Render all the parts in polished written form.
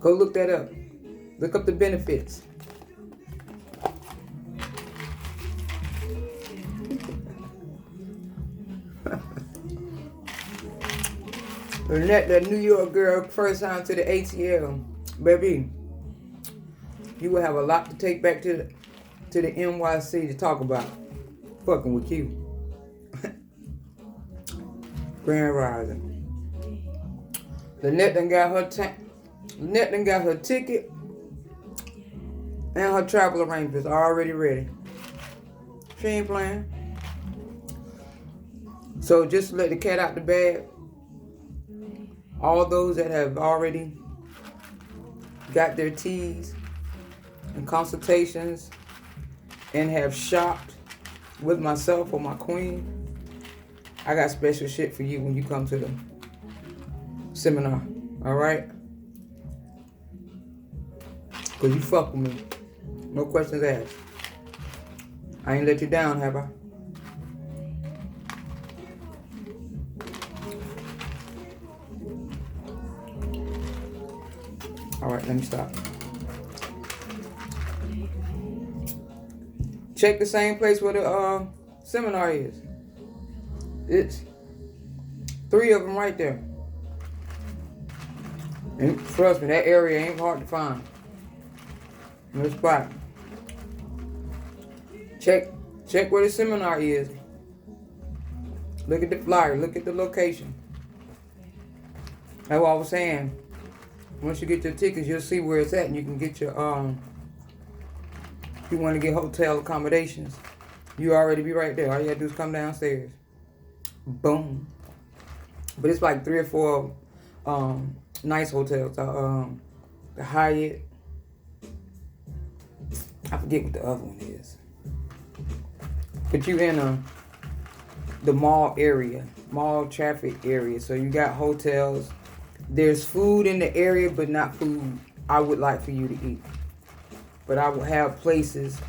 Go look that up. Look up the benefits. Lynette, that New York girl, first time to the ATL, baby, you will have a lot to take back to the NYC to talk about. Fucking with you. Grand Rising. Lynette done got her ticket and her travel arrangements already ready. She ain't playing. So just to let the cat out the bag, all those that have already got their teas and consultations and have shopped with myself or my queen, I got special shit for you when you come to the seminar. Alright? Because you fuck with me. No questions asked. I ain't let you down, have I? Alright, let me stop. Check the same place where the seminar is. It's 3 of them right there. And trust me, that area ain't hard to find. No spot. Check where the seminar is. Look at the flyer. Look at the location. That's what I was saying. Once you get your tickets, you'll see where it's at, and you can get your if you want to get hotel accommodations, you already be right there. All you gotta do is come downstairs. Boom. But it's like 3 or 4 nice hotels. The Hyatt. I forget what the other one is. But you in the mall area, mall traffic area. So you got hotels. There's food in the area, but not food I would like for you to eat. But I will have places,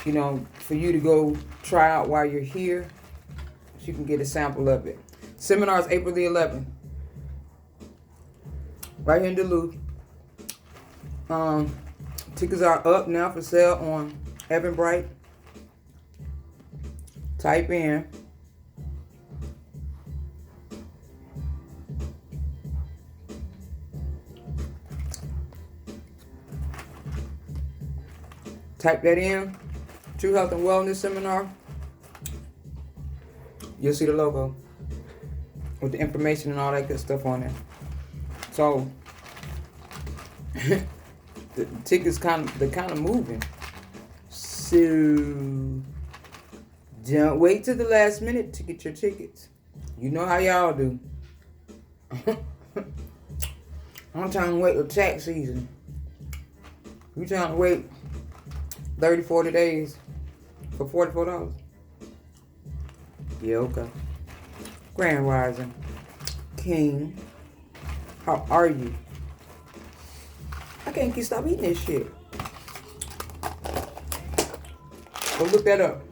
you know, for you to go try out while you're here, so you can get a sample of it. Seminar is April the 11th. Right here in Duluth. Tickets are up now for sale on Eventbrite. Type in that in, True Health and Wellness Seminar. You'll see the logo with the information and all that good stuff on it. So the tickets they're kind of moving. So don't wait till the last minute to get your tickets. You know how y'all do. I'm trying to wait till tax season. You trying to wait 30, 40 days for $44? Yeah, okay. Grand Rising. King. How are you? I can't stop eating this shit. Go look that up.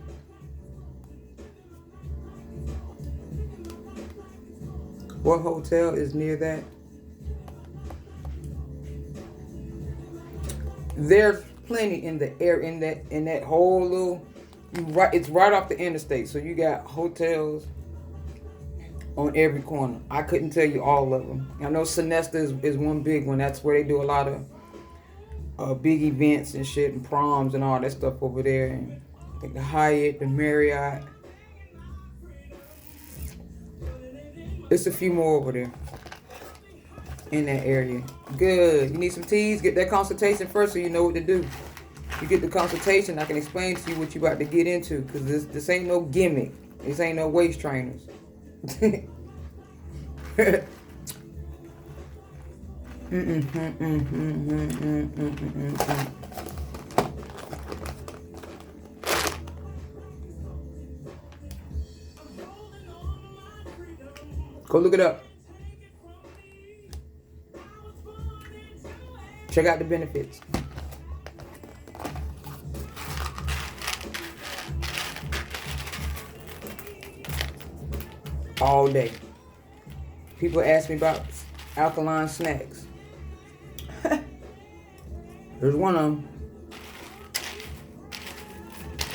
What hotel is near that? There's plenty in the air in that whole little. It's right off the interstate, so you got hotels on every corner. I couldn't tell you all of them. I know Sonesta is one big one. That's where they do a lot of big events and shit and proms and all that stuff over there. And I think the Hyatt, the Marriott. It's a few more over there in that area. Good. You need some teas? Get that consultation first so you know what to do. You get the consultation, I can explain to you what you about to get into. Because this ain't no gimmick. This ain't no waist trainers. Go look it up. Check out the benefits. All day. People ask me about alkaline snacks. There's one of them.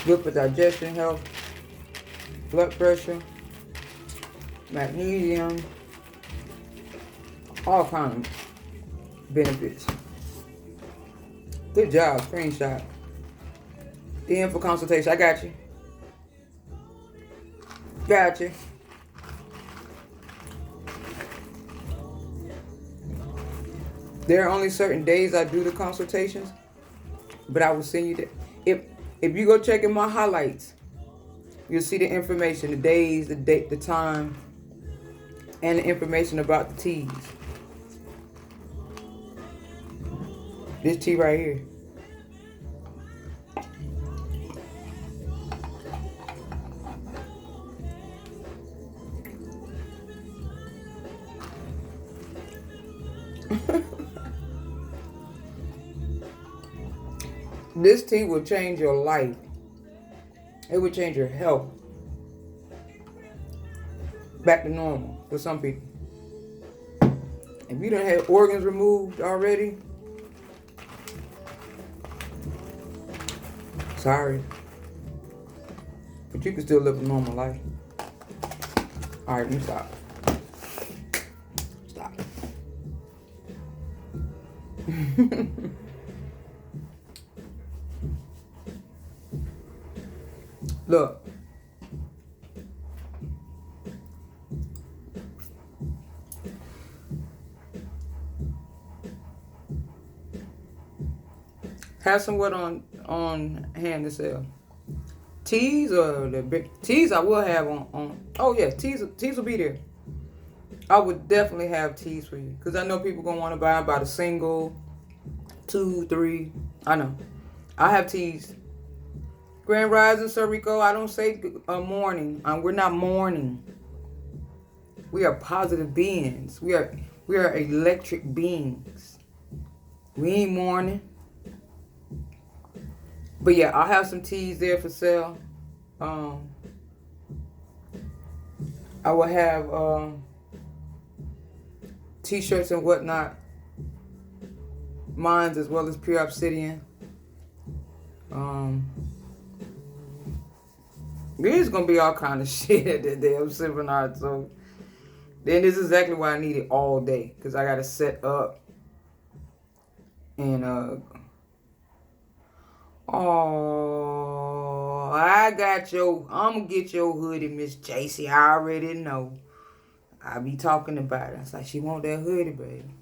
Good for digestion, health, blood pressure, magnesium, all kinds of benefits. Good job, screenshot. DM for consultation. I got you. Got you. There are only certain days I do the consultations, but I will send you the. If you go check in my highlights, you'll see the information, the days, the date, the time, and the information about the teas. This tea right here. This tea will change your life. It will change your health back to normal for some people. If you don't have organs removed already, sorry, but you can still live a normal life. All right, let me stop. Stop. Look. Have some what on hand to sell. Teas or the big teas I will have on. Oh yeah, teas will be there. I would definitely have teas for you because I know people gonna want to buy about a single, 2, 3. I know. I have teas. Grand Rising, Sir Rico. I don't say mourning. We're not mourning. We are positive beings. We are electric beings. We ain't mourning. But yeah, I'll have some teas there for sale. I will have t-shirts and whatnot. Mines as well as Pure Obsidian. There's gonna be all kind of shit at that damn seminar. So then this is exactly why I need it all day. Cause I gotta set up and oh, I'm gonna get your hoodie, Miss JC. I already know. I be talking about it. It's like she want that hoodie, baby.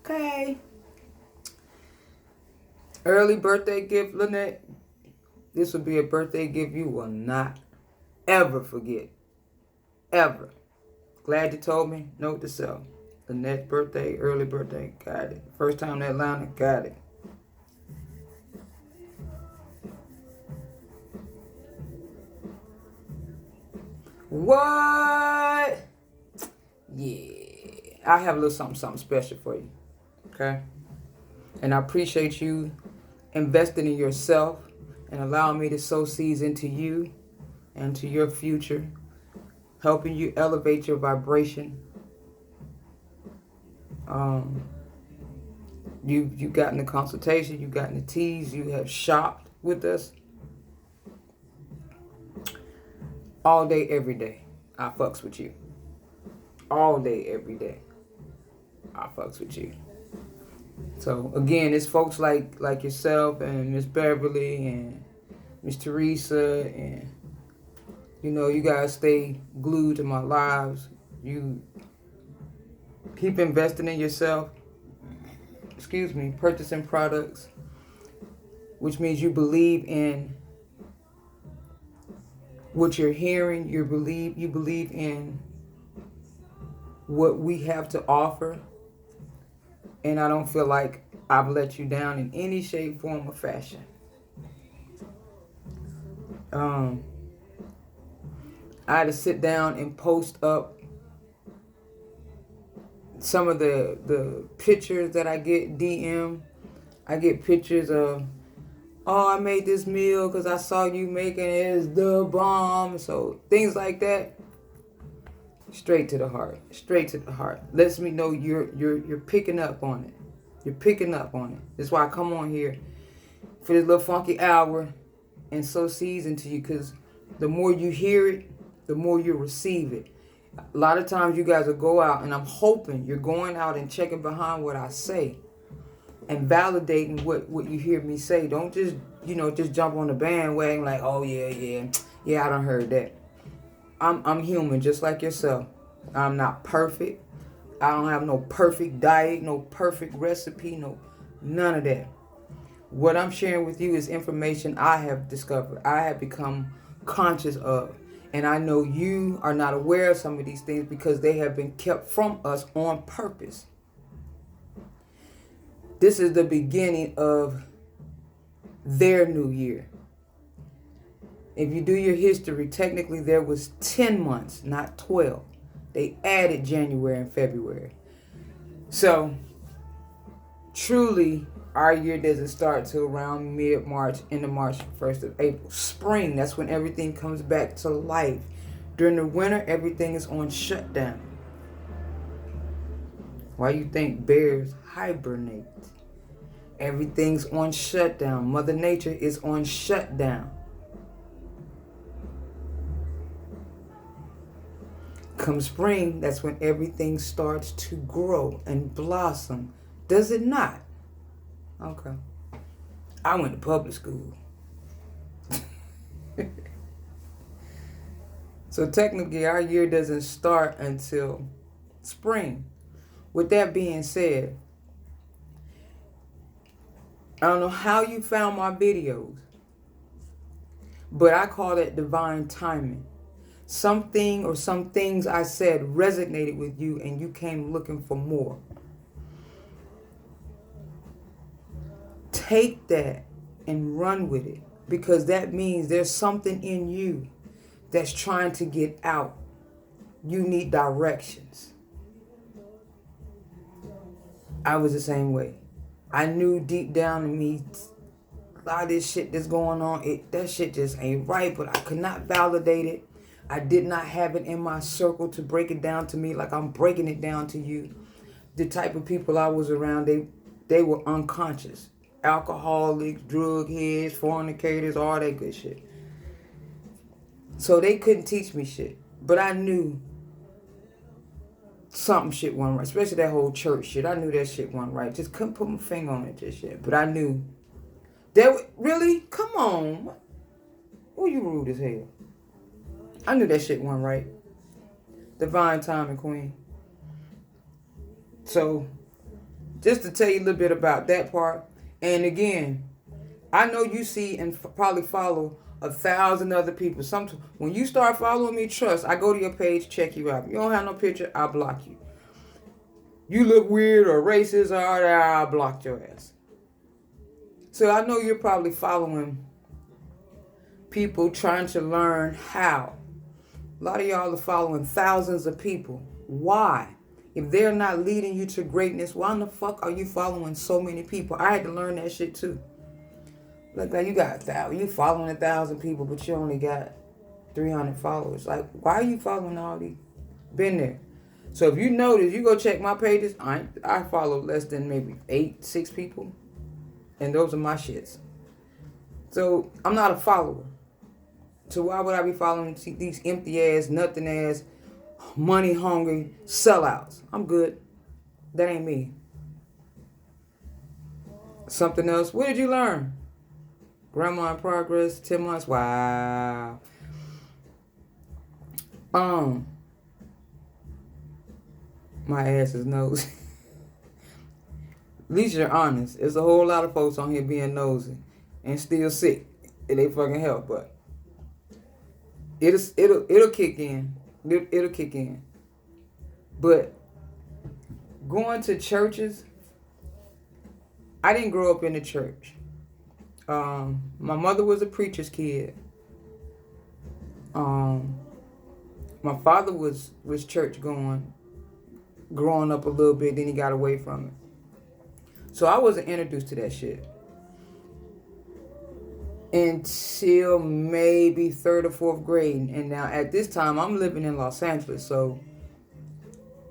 Okay. Early birthday gift, Lynette. This will be a birthday gift you will not ever forget. Ever. Glad you told me. Note to self. Lynette's birthday, early birthday. Got it. First time in Atlanta. Got it. What? Yeah. I have a little something special for you. Okay? And I appreciate you investing in yourself and allowing me to sow seeds into you and to your future, helping you elevate your vibration. You've gotten the consultation, you've gotten the teas, you have shopped with us. All day, every day, I fucks with you. All day, every day, I fucks with you. So again, it's folks like yourself and Miss Beverly and Miss Teresa, and you guys stay glued to my lives. You keep investing in yourself. Purchasing products, which means you believe in what you're hearing. You believe in what we have to offer. And I don't feel like I've let you down in any shape, form, or fashion. I had to sit down and post up some of the pictures that I get DM. I get pictures of, oh, I made this meal because I saw you making it. It's the bomb. So things like that. Straight to the heart. Straight to the heart. Lets me know you're picking up on it. You're picking up on it. That's why I come on here for this little funky hour and sow seeds into you, because the more you hear it, the more you receive it. A lot of times you guys will go out, and I'm hoping you're going out and checking behind what I say and validating what you hear me say. Don't just, just jump on the bandwagon like, oh, yeah, I done heard that. I'm human just like yourself. I'm not perfect. I don't have no perfect diet, no perfect recipe, none of that. What I'm sharing with you is information I have discovered, I have become conscious of. And I know you are not aware of some of these things because they have been kept from us on purpose. This is the beginning of their new year. If you do your history, technically there was 10 months, not 12. They added January and February. So, truly, our year doesn't start till around mid-March, into March, 1st of April. Spring, that's when everything comes back to life. During the winter, everything is on shutdown. Why you think bears hibernate? Everything's on shutdown. Mother Nature is on shutdown. Come spring, that's when everything starts to grow and blossom. Does it not? Okay. I went to public school. So technically our year doesn't start until spring. With that being said, I don't know how you found my videos, but I call it divine timing. Something or some things I said resonated with you and you came looking for more. Take that and run with it, because that means there's something in you that's trying to get out. You need directions. I was the same way. I knew deep down in me, a lot of this shit that's going on, that shit just ain't right, but I could not validate it. I did not have it in my circle to break it down to me like I'm breaking it down to you. The type of people I was around, they were unconscious. Alcoholics, drug heads, fornicators, all that good shit. So they couldn't teach me shit. But I knew something shit wasn't right. Especially that whole church shit. I knew that shit wasn't right. Just couldn't put my finger on it just yet. But I knew. Really? Come on. Oh, you rude as hell. I knew that shit wasn't right. Divine timing, queen. So, just to tell you a little bit about that part. And again, I know you see and probably follow 1,000 other people. When you start following me, trust, I go to your page, check you out. You don't have no picture, I'll block you. You look weird or racist, or I'll block your ass. So I know you're probably following people trying to learn how. A lot of y'all are following thousands of people. Why? If they're not leading you to greatness, why in the fuck are you following so many people? I had to learn that shit too. Like you following 1,000 people, but you only got 300 followers. Like, why are you following all these? Been there. So if you notice, you go check my pages. I follow less than maybe 6 people, and those are my shits. So I'm not a follower. So why would I be following these empty ass, nothing ass, money hungry sellouts? I'm good. That ain't me. Something else. What did you learn? Grandma in progress, 10 months. Wow. My ass is nosy. At least you're honest. There's a whole lot of folks on here being nosy and still sick. It ain't fucking help, but it'll kick in. It'll kick in. But going to churches, I didn't grow up in the church. My mother was a preacher's kid. My father was church going, growing up a little bit, then he got away from it. So I wasn't introduced to that shit until maybe 3rd or 4th grade. And now at this time, I'm living in Los Angeles, so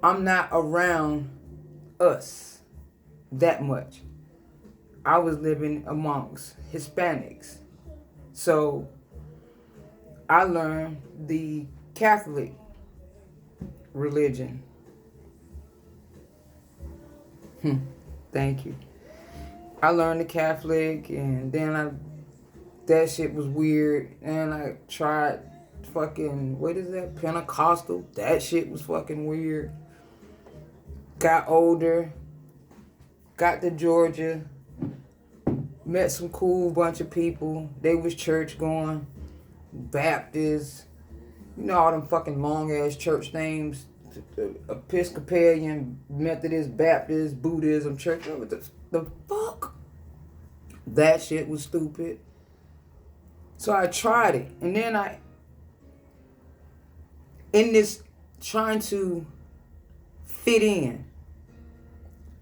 I'm not around us. that much. I was living amongst Hispanics. So I learned the Catholic religion. Thank you. I learned the Catholic, and then that shit was weird. And I tried fucking, what is that? Pentecostal. That shit was fucking weird. Got older. Got to Georgia. Met some cool bunch of people. They was church going. Baptist. You know all them fucking long ass church names. Episcopalian, Methodist, Baptist, Buddhism, church. What the fuck? That shit was stupid. So I tried it. And then in this trying to fit in,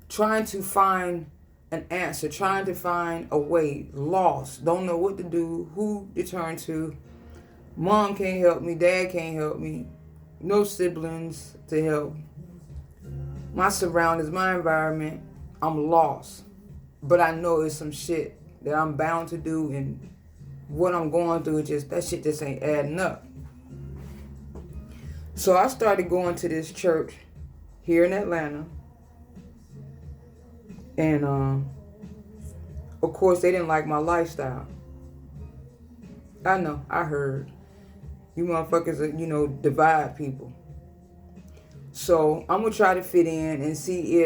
trying to find an answer, trying to find a way, lost, don't know what to do, who to turn to. Mom can't help me, dad can't help me, no siblings to help. My surroundings, my environment, I'm lost. But I know it's some shit that I'm bound to do, and what I'm going through, that shit just ain't adding up. So I started going to this church here in Atlanta. And of course they didn't like my lifestyle. I know, I heard. You motherfuckers, divide people. So I'm gonna try to fit in and see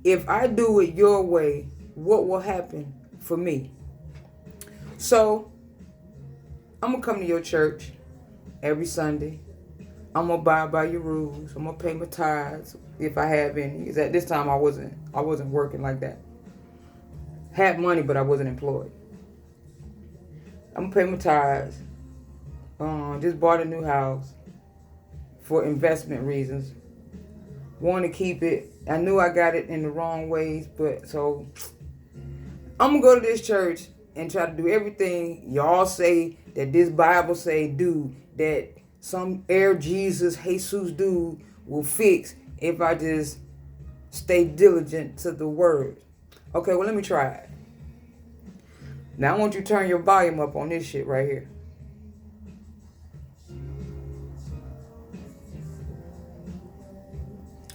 if I do it your way, what will happen for me. So I'm gonna come to your church every Sunday. I'm gonna abide by your rules. I'm gonna pay my tithes if I have any. Because at this time I wasn't working like that. Had money, but I wasn't employed. I'm gonna pay my tithes. Just bought a new house for investment reasons. Want to keep it. I knew I got it in the wrong ways, but so I'm gonna go to this church and try to do everything y'all say that this Bible say do, that some Air Jesus dude will fix if I just stay diligent to the word. Okay, well, let me try it. Now I want you to turn your volume up on this shit right here.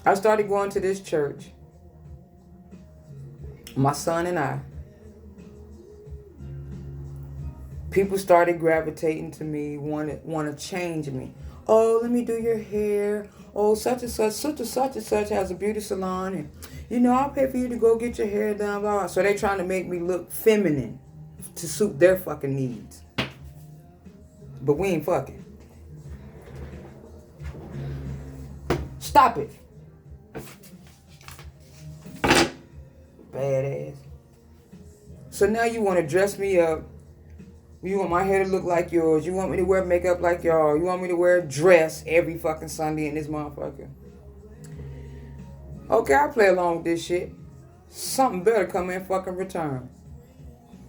I started going to this church. My son and I. People started gravitating to me, want to change me. Oh, let me do your hair. Oh, such and such has a beauty salon, and I'll pay for you to go get your hair done. Blah, blah. So they trying to make me look feminine to suit their fucking needs. But we ain't fucking. Stop it. Badass. So now you want to dress me up. You want my hair to look like yours. You want me to wear makeup like y'all. You want me to wear a dress every fucking Sunday in this motherfucker. Okay, I'll play along with this shit. Something better come in fucking return.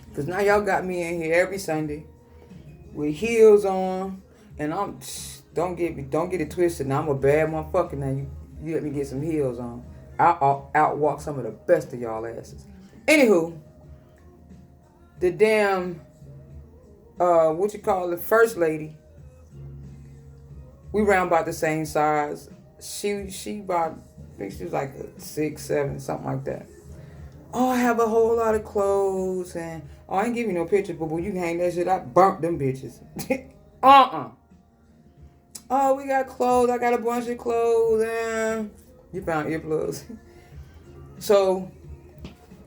Because now y'all got me in here every Sunday with heels on. And don't get it twisted. Now I'm a bad motherfucker now. You let me get some heels on. I'll outwalk some of the best of y'all asses. Anywho, the damn... the first lady, we round about the same size. She about, I think she was like 6, 7, something like that. Oh, I have a whole lot of clothes, and I ain't give you no picture, but when you hang that shit, I burnt them bitches. Oh, we got clothes. I got a bunch of clothes, and you found earplugs. So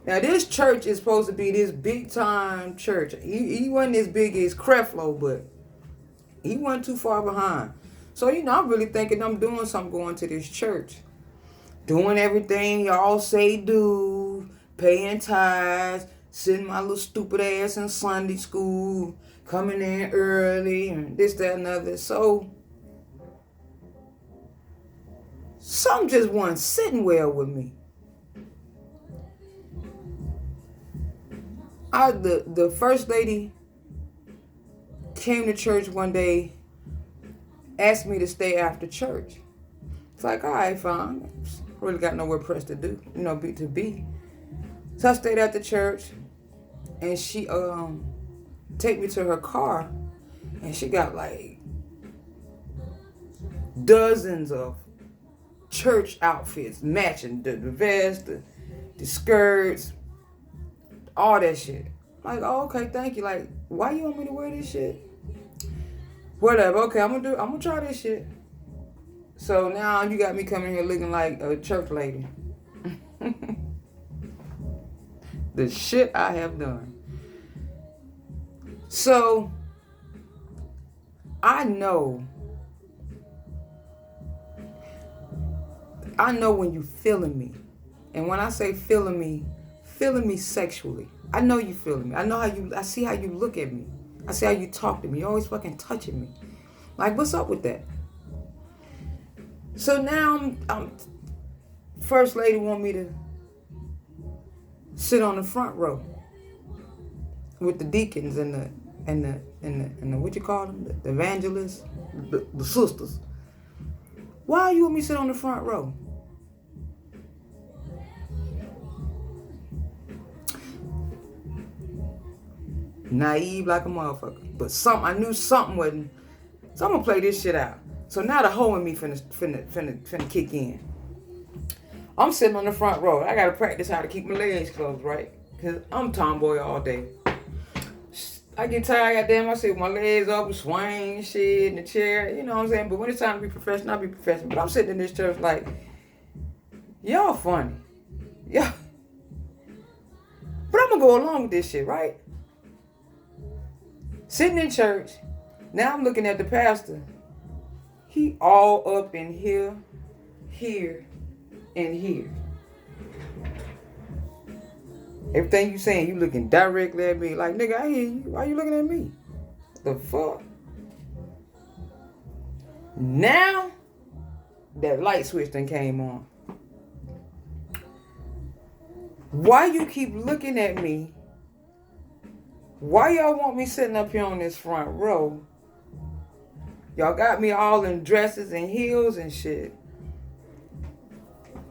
now this church is supposed to be this big time church. He wasn't as big as Creflo, but he wasn't too far behind. So I'm really thinking I'm doing something going to this church. Doing everything y'all say do, paying tithes, sitting my little stupid ass in Sunday school, coming in early, and this, that, and other. So something just wasn't sitting well with me. The first lady came to church one day, asked me to stay after church. It's like, all right, fine. Really got nowhere pressed to do, to be. So I stayed at the church, and she take me to her car, and she got like dozens of church outfits matching, the vest, the skirts, all that shit. Like, oh, okay, thank you. Like, why you want me to wear this shit? Whatever. Okay, I'm gonna try this shit. So now you got me coming here looking like a church lady. The shit I have done. So I know when you feeling me. And when I say feeling me sexually. I know you feeling me. I see how you look at me. I see how you talk to me. You're always fucking touching me. Like, what's up with that? So now I'm First Lady want me to sit on the front row with the deacons and the what you call them? The evangelists, the sisters. Why you want me to sit on the front row? Naive like a motherfucker. But I knew something wasn't. So I'm gonna play this shit out. So now the hoe in me finna kick in. I'm sitting on the front row. I gotta practice how to keep my legs closed, right? Cause I'm tomboy all day. I get tired, goddamn, I sit with my legs up, swing shit in the chair, you know what I'm saying? But when it's time to be professional, I'll be professional. But I'm sitting in this church like, y'all funny. Yeah. But I'm gonna go along with this shit, right? Sitting in church, now I'm looking at the pastor. He all up in here, and here. Everything you saying, you looking directly at me. Like, nigga, I hear you. Why you looking at me? The fuck? Now, that light switch done came on. Why you keep looking at me? Why y'all want me sitting up here on this front row? Y'all got me all in dresses and heels and shit.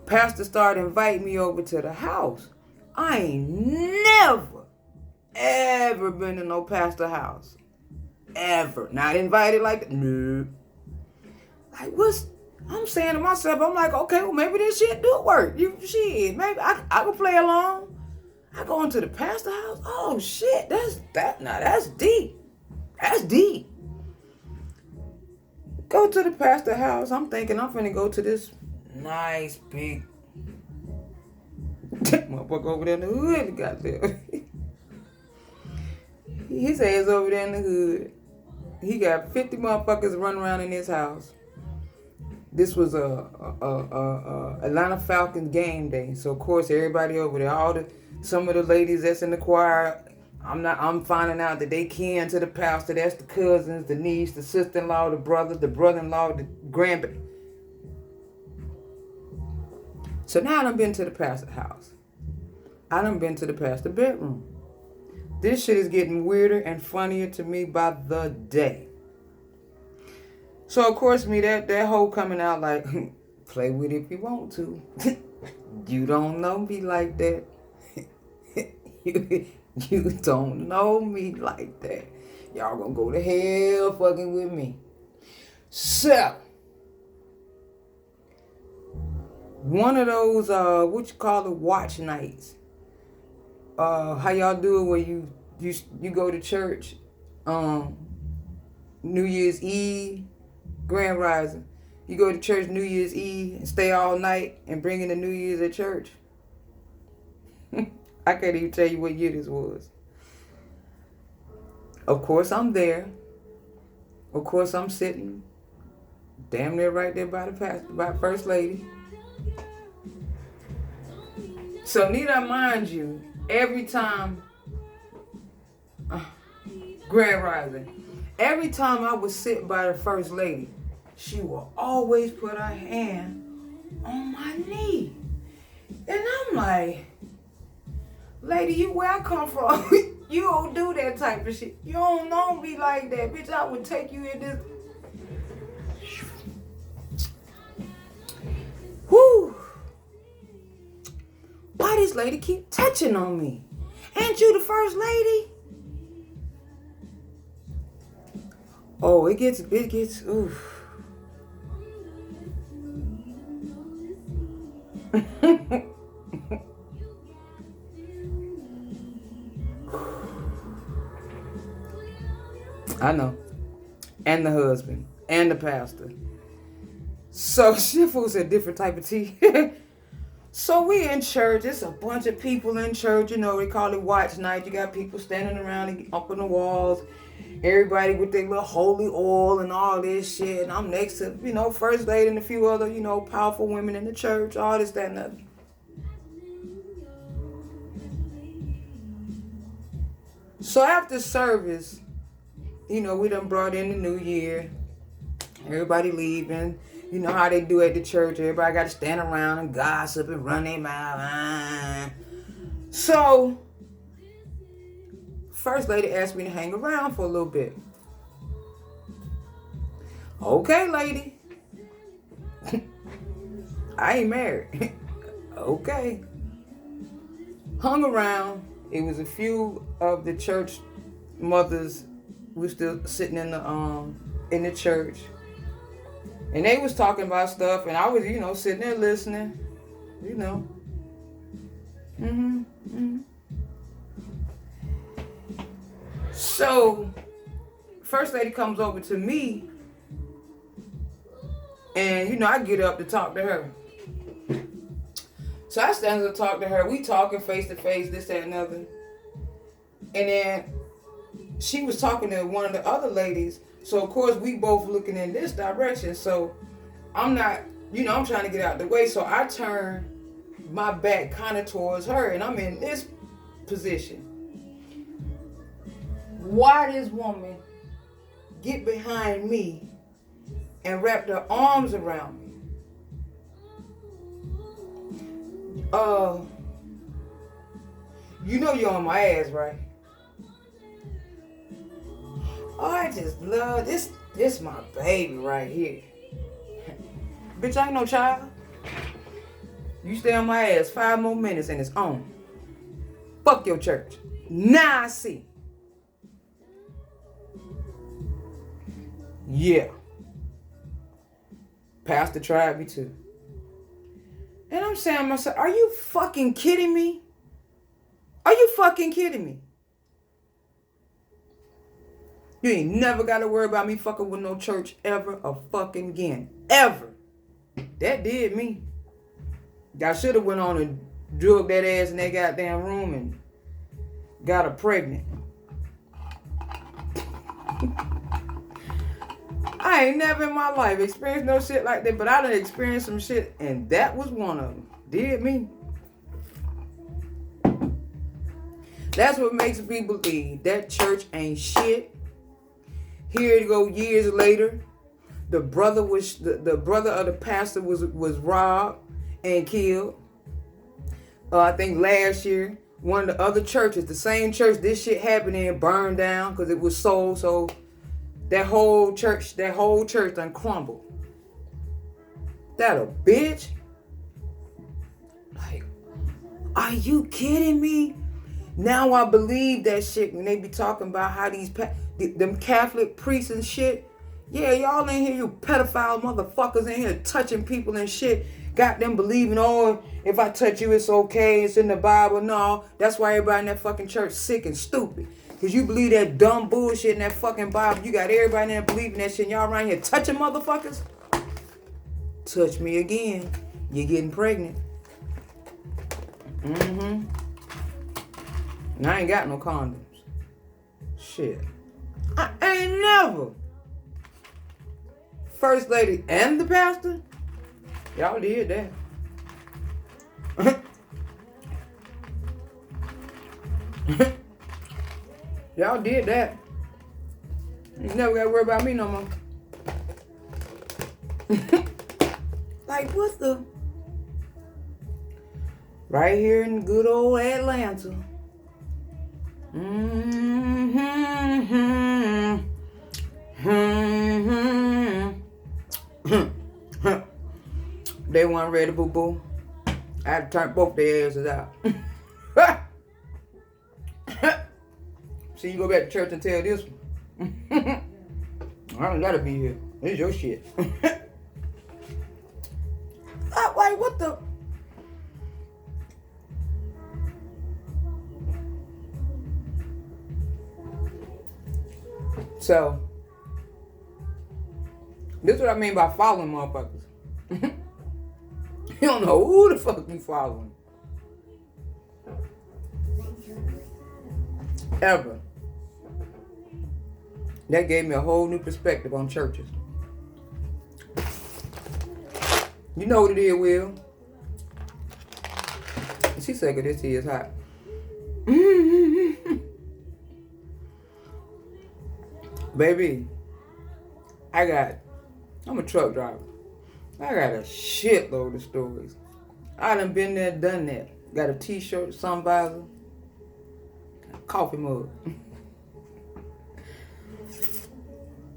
Pastor started inviting me over to the house. I ain't never, ever been to no pastor house. Ever. Not invited like that. No. Like, I'm saying to myself, I'm like, okay, well, maybe this shit do work. Maybe I can play along. I go into the pastor house. Oh, shit. That's deep. That's deep. Go to the pastor house. I'm thinking I'm finna go to this nice big motherfucker over there in the hood. Goddamn. His ass over there in the hood. He got 50 motherfuckers running around in his house. This was a Atlanta Falcons game day. So of course everybody over there, some of the ladies that's in the choir, I'm finding out that they kin to the pastor. That's the cousins, the niece, the sister-in-law, the brother-in-law, the grandbaby. So now I done been to the pastor's house. I done been to the pastor's bedroom. This shit is getting weirder and funnier to me by the day. So of course that hoe coming out like, play with it if you want to. You don't know me like that. You don't know me like that. Y'all gonna go to hell fucking with me. So, one of those, what you call it, watch nights. How y'all do it where you go to church, New Year's Eve, Grand Rising. You go to church New Year's Eve and stay all night and bring in the New Year's at church. I can't even tell you what year this was. Of course I'm there. Of course I'm sitting damn near right there by the pastor, by First Lady. So need I mind you, every time, Grand Rising, every time I would sit by the First Lady, she will always put her hand on my knee. And I'm like, lady, you where I come from, you don't do that type of shit. You don't know me like that, bitch. I would take you in this. Whoo. Why this lady keep touching on me. Ain't you the first lady? Oh, it gets, oof. I know. And the husband. And the pastor. So, Shifu's a different type of tea. So we in church. It's a bunch of people in church. You know, they call it watch night. You got people standing around up on the walls. Everybody with their little holy oil and all this shit. And I'm next to, you know, first lady and a few other, you know, powerful women in the church. All this, that, and that. So after service, you know, we done brought in the new year. Everybody leaving. You know how they do at the church. Everybody got to stand around and gossip and run their mouth. So, first lady asked me to hang around for a little bit. Okay, lady. I ain't married. Okay. Hung around. It was a few of the church mothers who were still sitting in the church. And they was talking about stuff, and I was, you know, sitting there listening, you know. So, first lady comes over to me, and, you know, I get up to talk to her. So I stand up to talk to her. We talking face to face, this, that, and other. And then she was talking to one of the other ladies. So, of course, we both looking in this direction. So, I'm not, you know, I'm trying to get out the way. So, I turn my back kind of towards her. And I'm in this position. Why this woman get behind me and wrap her arms around me? You know you're on my ass, right? Oh, I just love this. This my baby right here. Bitch, I ain't no child. You stay on my ass 5 more minutes and it's on. Fuck your church. Now I see. Yeah. Pastor tried me too. And I'm saying to myself, are you fucking kidding me? Are you fucking kidding me? You ain't never got to worry about me fucking with no church ever a fucking again. Ever. That did me. I should have went on and drug that ass in that goddamn room and got her pregnant. I ain't never in my life experienced no shit like that, but I done experienced some shit, and that was one of them. Did me. That's what makes me believe that church ain't shit. Here you go, years later, the brother of the pastor was robbed and killed. I think last year, one of the other churches, the same church this shit happened in, burned down because it was sold. So that whole church done crumbled. That a bitch? Like, are you kidding me? Now I believe that shit when they be talking about how them Catholic priests and shit. Yeah, y'all in here, you pedophile motherfuckers in here touching people and shit. Got them believing, oh, if I touch you, it's okay. It's in the Bible. No, that's why everybody in that fucking church sick and stupid. Because you believe that dumb bullshit in that fucking Bible. You got everybody in there believing that shit. And y'all around here touching motherfuckers. Touch me again. You're getting pregnant. And I ain't got no condoms. Shit. I ain't never. First lady and the pastor? Y'all did that. Y'all did that. You never got to worry about me no more. Like, what the? Right here in good old Atlanta. They weren't ready, boo-boo. I had to turn both their asses out. See, you go back to church and tell this one. I don't gotta be here. This is your shit. Like, what the? So, this is what I mean by following motherfuckers. You don't know who the fuck you following. Ever. That gave me a whole new perspective on churches. You know what it is, Will? She said, this tea is hot. Baby, I'm a truck driver. I got a shitload of stories. I done been there, done that. Got a t-shirt, sun visor, coffee mug.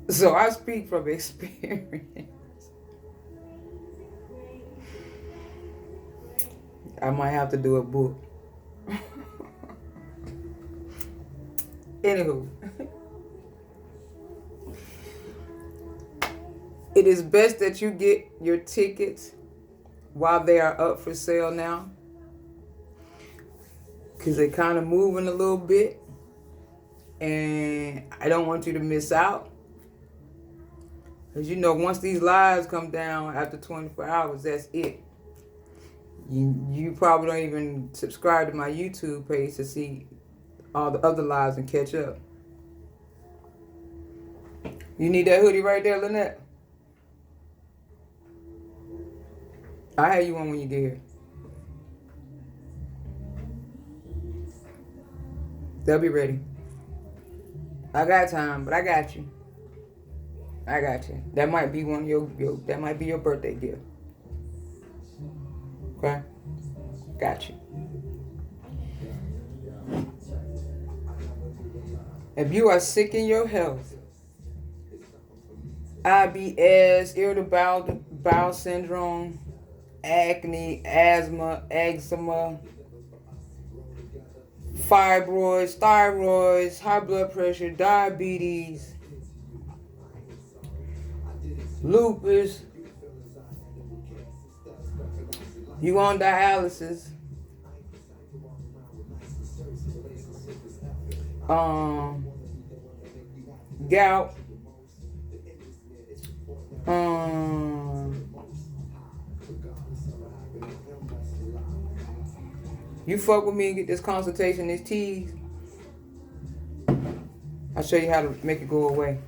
So I speak from experience. I might have to do a book. Anywho. It is best that you get your tickets while they are up for sale now. Because they're kind of moving a little bit. And I don't want you to miss out. Because you know, once these lives come down after 24 hours, that's it. You probably don't even subscribe to my YouTube page to see all the other lives and catch up. You need that hoodie right there, Lynette? I'll have you one when you get here. They'll be ready. I got time, but I got you. I got you. That might be one of your that might be your birthday gift. Okay? Got you. If you are sick in your health, IBS, irritable bowel syndrome, acne, asthma, eczema, fibroids, thyroids, high blood pressure, diabetes, lupus, you on dialysis, gout, you fuck with me and get this consultation, these teas, I'll show you how to make it go away.